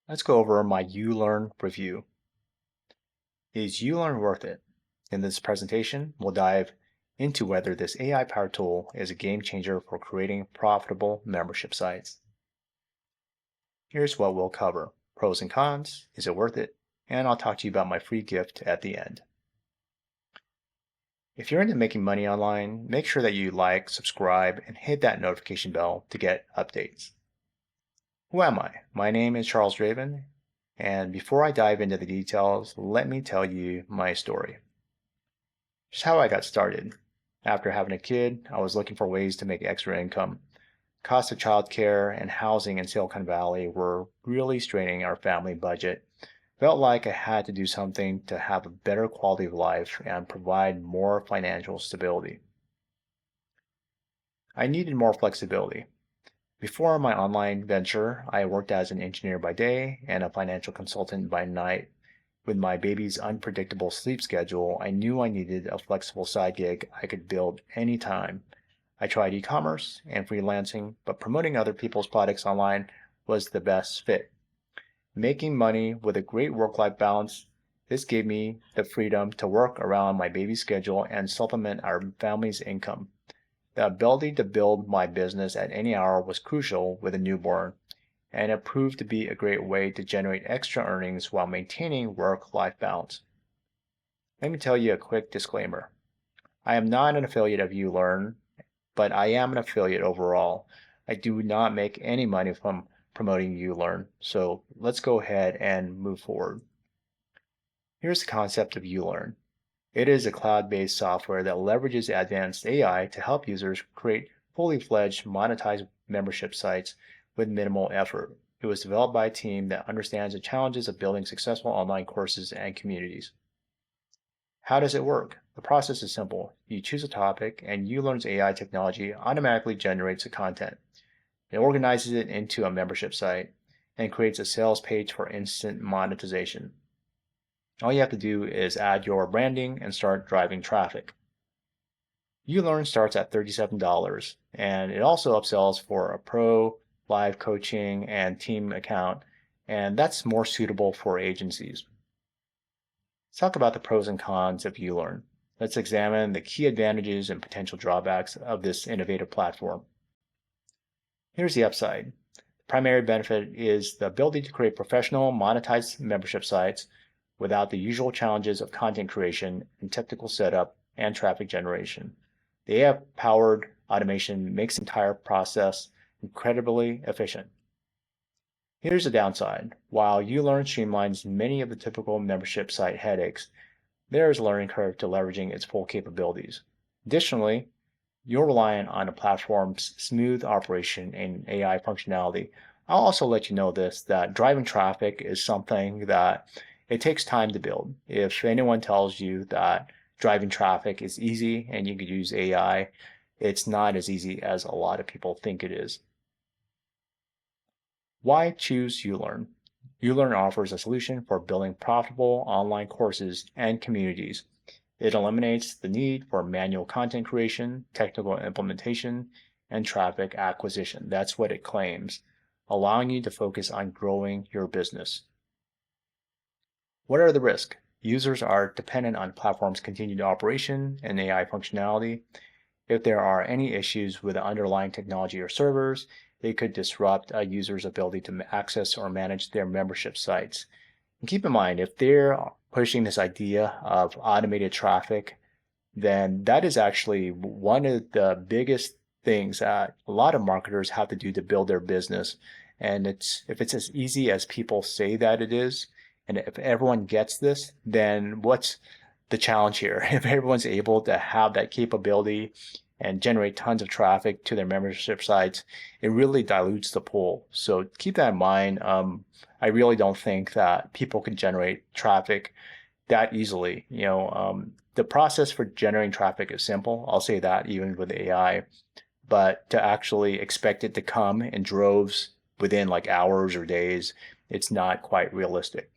Let's go over my YouLyrn review. Is YouLyrn worth it? In this presentation, we'll dive into whether this AI-powered tool is a game changer for creating profitable membership sites. Here's what we'll cover. Pros and cons, is it worth it? And I'll talk to you about my free gift at the end. If you're into making money online, make sure that you like, subscribe, and hit that notification bell to get updates. Who am I? My name is Charles Draven, and before I dive into the details, let me tell you my story. Just how I got started. After having a kid, I was looking for ways to make extra income. Costs of childcare and housing in Silicon Valley were really straining our family budget. Felt like I had to do something to have a better quality of life and provide more financial stability. I needed more flexibility. Before my online venture, I worked as an engineer by day and a financial consultant by night. With my baby's unpredictable sleep schedule, I knew I needed a flexible side gig I could build anytime. I tried e-commerce and freelancing, but promoting other people's products online was the best fit. Making money with a great work-life balance, this gave me the freedom to work around my baby's schedule and supplement our family's income. The ability to build my business at any hour was crucial with a newborn, and it proved to be a great way to generate extra earnings while maintaining work-life balance. Let me tell you a quick disclaimer. I am not an affiliate of YouLyrn, but I am an affiliate overall. I do not make any money from promoting YouLyrn, so let's go ahead and move forward. Here's the concept of YouLyrn. It is a cloud-based software that leverages advanced AI to help users create fully fledged monetized membership sites with minimal effort. It was developed by a team that understands the challenges of building successful online courses and communities. How does it work? The process is simple. You choose a topic, and YouLyrn's AI technology automatically generates the content. It organizes it into a membership site and creates a sales page for instant monetization. All you have to do is add your branding and start driving traffic. YouLyrn starts at $37, and it also upsells for a pro, live coaching, and team account, and that's more suitable for agencies. Let's talk about the pros and cons of YouLyrn. Let's examine the key advantages and potential drawbacks of this innovative platform. Here's the upside. The primary benefit is the ability to create professional, monetized membership sites without the usual challenges of content creation and technical setup and traffic generation. The AI-powered automation makes the entire process incredibly efficient. Here's the downside. While YouLyrn streamlines many of the typical membership site headaches, there is a learning curve to leveraging its full capabilities. Additionally, you're reliant on a platform's smooth operation and AI functionality. I'll also let you know that driving traffic is something that it takes time to build. If anyone tells you that driving traffic is easy and you could use AI, it's not as easy as a lot of people think it is. Why choose YouLyrn? YouLyrn offers a solution for building profitable online courses and communities. It eliminates the need for manual content creation, technical implementation, and traffic acquisition. That's what it claims, allowing you to focus on growing your business. What are the risks? Users are dependent on platform's continued operation and AI functionality. If there are any issues with the underlying technology or servers, they could disrupt a user's ability to access or manage their membership sites. And keep in mind, if they're pushing this idea of automated traffic, then that is actually one of the biggest things that a lot of marketers have to do to build their business. And if it's as easy as people say that it is, and if everyone gets this, then what's the challenge here? If everyone's able to have that capability and generate tons of traffic to their membership sites, it really dilutes the pool. So keep that in mind. I really don't think that people can generate traffic that easily. The process for generating traffic is simple. I'll say that even with AI, but to actually expect it to come in droves within like hours or days, it's not quite realistic.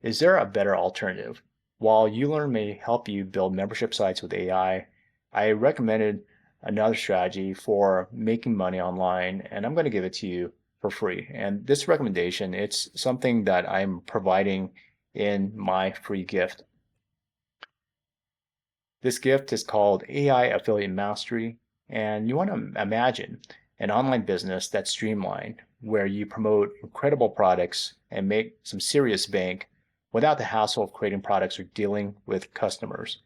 Is there a better alternative? While YouLyrn may help you build membership sites with AI, I recommended another strategy for making money online, and I'm going to give it to you. for free. And this recommendation, it's something that I'm providing in my free gift. This gift is called AI Affiliate Mastery, and you want to imagine an online business that's streamlined, where you promote incredible products and make some serious bank without the hassle of creating products or dealing with customers.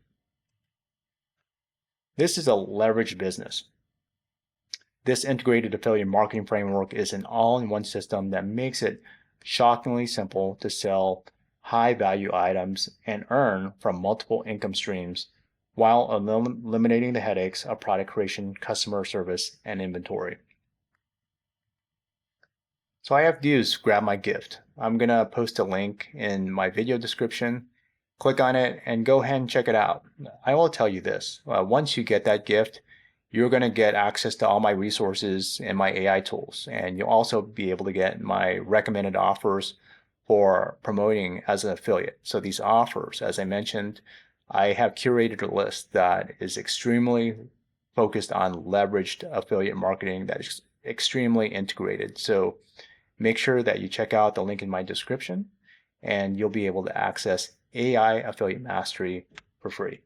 This is a leveraged business. This integrated affiliate marketing framework is an all-in-one system that makes it shockingly simple to sell high-value items and earn from multiple income streams while eliminating the headaches of product creation, customer service, and inventory. So all I have to do is grab my gift. I'm going to post a link in my video description. Click on it and go ahead and check it out. I will tell you this, once you get that gift, you're going to get access to all my resources and my AI tools. And you'll also be able to get my recommended offers for promoting as an affiliate. So these offers, as I mentioned, I have curated a list that is extremely focused on leveraged affiliate marketing that is extremely integrated. So make sure that you check out the link in my description and you'll be able to access AI Affiliate Mastery for free.